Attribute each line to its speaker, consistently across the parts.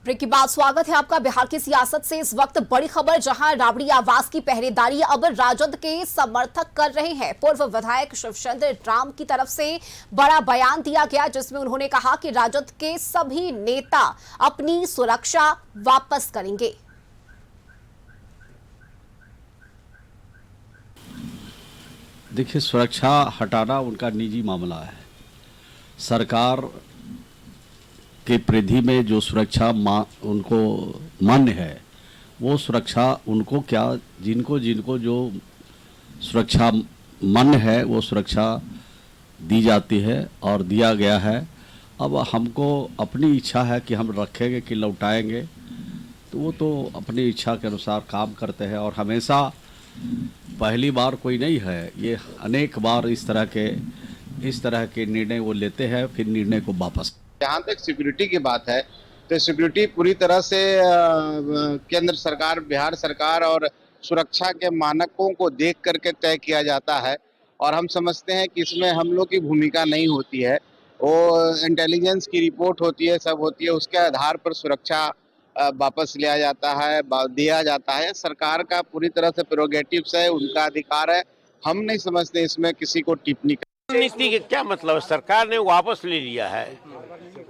Speaker 1: Break के बाद स्वागत है आपका। बिहार की सियासत से इस वक्त बड़ी खबर, जहां राबड़ी आवास की पहरेदारी अब राजद के समर्थक कर रहे हैं। पूर्व विधायक शिवचंद्र राम की तरफ से बड़ा बयान दिया गया, जिसमें उन्होंने कहा कि राजद के सभी नेता अपनी सुरक्षा वापस करेंगे।
Speaker 2: देखिए, सुरक्षा हटाना उनका निजी मामला है। सरकार के परिधि में जो सुरक्षा उनको मान्य है, वो सुरक्षा उनको क्या, जिनको जिनको जो सुरक्षा मान्य है वो सुरक्षा दी जाती है और दिया गया है। अब हमको अपनी इच्छा है कि हम रखेंगे कि लौटाएंगे, तो वो तो अपनी इच्छा के अनुसार काम करते हैं। और हमेशा पहली बार कोई नहीं है, ये अनेक बार इस तरह के निर्णय वो लेते हैं, फिर निर्णय को वापस।
Speaker 3: जहाँ तक सिक्योरिटी की बात है, तो सिक्योरिटी पूरी तरह से केंद्र सरकार, बिहार सरकार और सुरक्षा के मानकों को देख करके तय किया जाता है। और हम समझते हैं कि इसमें हम लोग की भूमिका नहीं होती है। वो इंटेलिजेंस की रिपोर्ट होती है, सब होती है, उसके आधार पर सुरक्षा वापस लिया जाता है, दिया जाता है। सरकार का पूरी तरह से प्रेरोगेटिव्स है, उनका अधिकार है। हम नहीं समझते इसमें किसी को टिप्पणी।
Speaker 4: नीति के क्या मतलब है? सरकार ने वापस ले लिया है,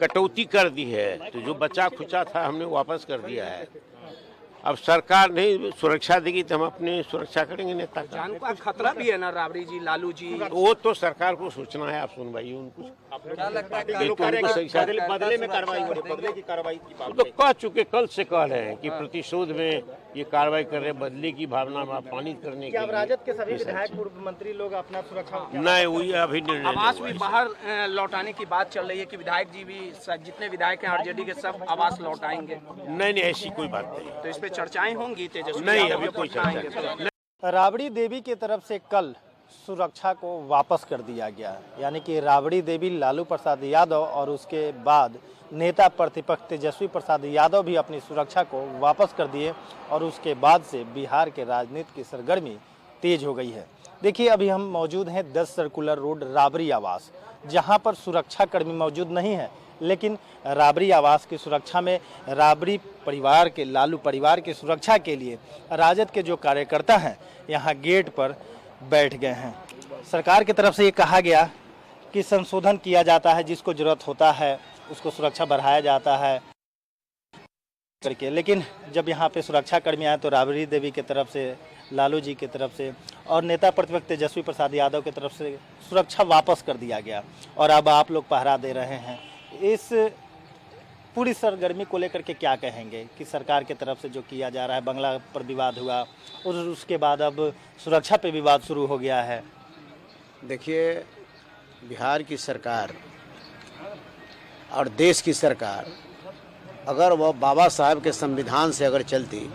Speaker 4: कटौती कर दी है, तो जो बचा खुचा था हमने वापस कर दिया है। अब सरकार नहीं सुरक्षा देगी तो हम अपनी सुरक्षा करेंगे। नेता का
Speaker 5: जान का खतरा भी है ना, राबड़ी जी, लालू जी,
Speaker 4: वो तो सरकार को सोचना है। आप सुनवाइए उनको,
Speaker 5: क्या लगता है
Speaker 4: बदले में कार्रवाई तो कह चुके, कल से कह रहे हैं कि प्रतिशोध में ये कार्रवाई कर रहे हैं, बदले की भावना में अपमानित करने के लिए।
Speaker 6: राजद के सभी विधायक, पूर्व मंत्री लोग अपना सुरक्षा
Speaker 4: नहीं हुई अभी निर्णय।
Speaker 5: आवास भी बाहर लौटाने की बात चल रही है कि विधायक जी भी, जितने विधायक हैं आरजेडी के, सब आवास लौटाएंगे।
Speaker 4: नहीं, ऐसी कोई बात नहीं।
Speaker 5: तो इस पे चर्चाएं होंगी तेजस्वी?
Speaker 4: नहीं, अभी कोई चर्चा नहीं।
Speaker 6: राबड़ी देवी की तरफ से कल सुरक्षा को वापस कर दिया गया, यानी कि राबड़ी देवी, लालू प्रसाद यादव और उसके बाद नेता प्रतिपक्ष तेजस्वी प्रसाद यादव भी अपनी सुरक्षा को वापस कर दिए। और उसके बाद से बिहार के राजनीति की सरगर्मी तेज हो गई है। देखिए, अभी हम मौजूद हैं 10 सर्कुलर रोड राबड़ी आवास, जहां पर सुरक्षा कर्मी मौजूद नहीं है, लेकिन राबड़ी आवास की सुरक्षा में राबड़ी परिवार के, लालू परिवार की सुरक्षा के लिए राजद के जो कार्यकर्ता हैं यहां गेट पर बैठ गए हैं। सरकार की तरफ से ये कहा गया कि संशोधन किया जाता है, जिसको जरूरत होता है उसको सुरक्षा बढ़ाया जाता है करके। लेकिन जब यहाँ पे सुरक्षा कर्मी आए तो राबड़ी देवी की तरफ से, लालू जी की तरफ से और नेता प्रतिपक्ष तेजस्वी प्रसाद यादव की तरफ से सुरक्षा वापस कर दिया गया। और अब आप लोग पहरा दे रहे हैं। इस पूरी सरगर्मी को लेकर के क्या कहेंगे कि सरकार की तरफ से जो किया जा रहा है? बंगला पर विवाद हुआ और उसके बाद अब सुरक्षा पे विवाद शुरू हो गया है।
Speaker 7: देखिए, बिहार की सरकार और देश की सरकार अगर वह बाबा साहब के संविधान से अगर चलती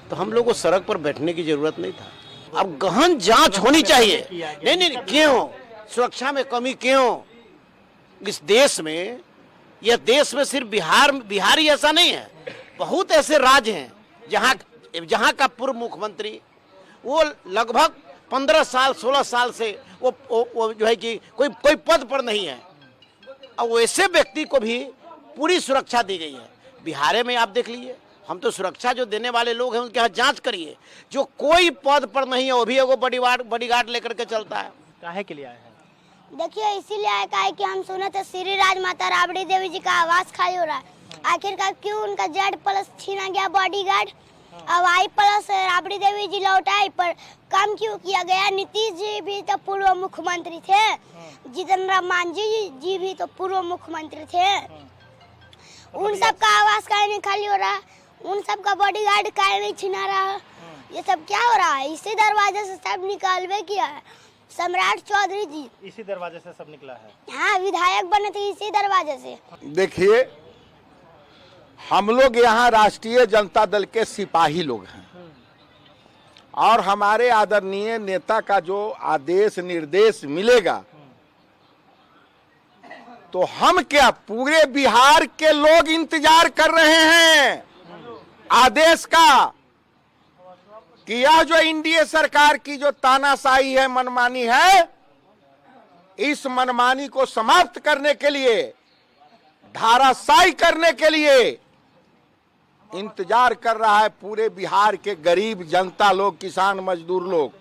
Speaker 7: तो हम लोग को सड़क पर बैठने की जरूरत नहीं था। अब गहन जांच होनी चाहिए। नहीं, क्यों सुरक्षा में कमी? क्यों इस देश में? यह देश में सिर्फ बिहार ही ऐसा नहीं है, बहुत ऐसे राज्य हैं जहां का पूर्व मुख्यमंत्री वो लगभग 15 साल 16 साल से वो जो है कि कोई पद पर नहीं है। अब वैसे व्यक्ति को भी पूरी सुरक्षा दी गई है। बिहार में आप देख लीजिए, हम तो सुरक्षा जो देने वाले लोग हैं उनके यहाँ जांच करिए। जो कोई पद पर नहीं है वो भी एगो बॉडीगार्ड लेकर के चलता है।
Speaker 6: काहे के लिए आए हैं?
Speaker 8: देखिए, इसीलिए आया है कि हम सुने थे श्री राज माता राबड़ी देवी जी का आवास खाली हो रहा है। आखिरकार क्यों उनका Z+ छीना गया बॉडीगार्ड? अब I+ राबड़ी देवी जी लौटाई पर कम क्यों किया गया? नीतीश जी भी तो पूर्व मुख्यमंत्री थे, जीतन राम मांझी जी भी तो पूर्व मुख्यमंत्री थे। उन सब का आवास काहे नहीं खाली हो रहा? उन सब का बॉडीगार्ड काहे नहीं छीना रहा? ये सब क्या हो रहा है? इसी दरवाजे से सब निकालवे किया है सम्राट चौधरी जी।
Speaker 6: इसी दरवाजे से सब निकला है।
Speaker 8: हाँ, विधायक बने थे इसी दरवाजे से।
Speaker 9: देखिए, हम लोग यहाँ राष्ट्रीय जनता दल के सिपाही लोग हैं और हमारे आदरणीय नेता का जो आदेश निर्देश मिलेगा तो हम क्या, पूरे बिहार के लोग इंतजार कर रहे हैं आदेश का कि यह जो एनडीए सरकार की जो तानाशाही है, मनमानी है, इस मनमानी को समाप्त करने के लिए, धाराशायी करने के लिए इंतजार कर रहा है पूरे बिहार के गरीब जनता लोग, किसान मजदूर लोग।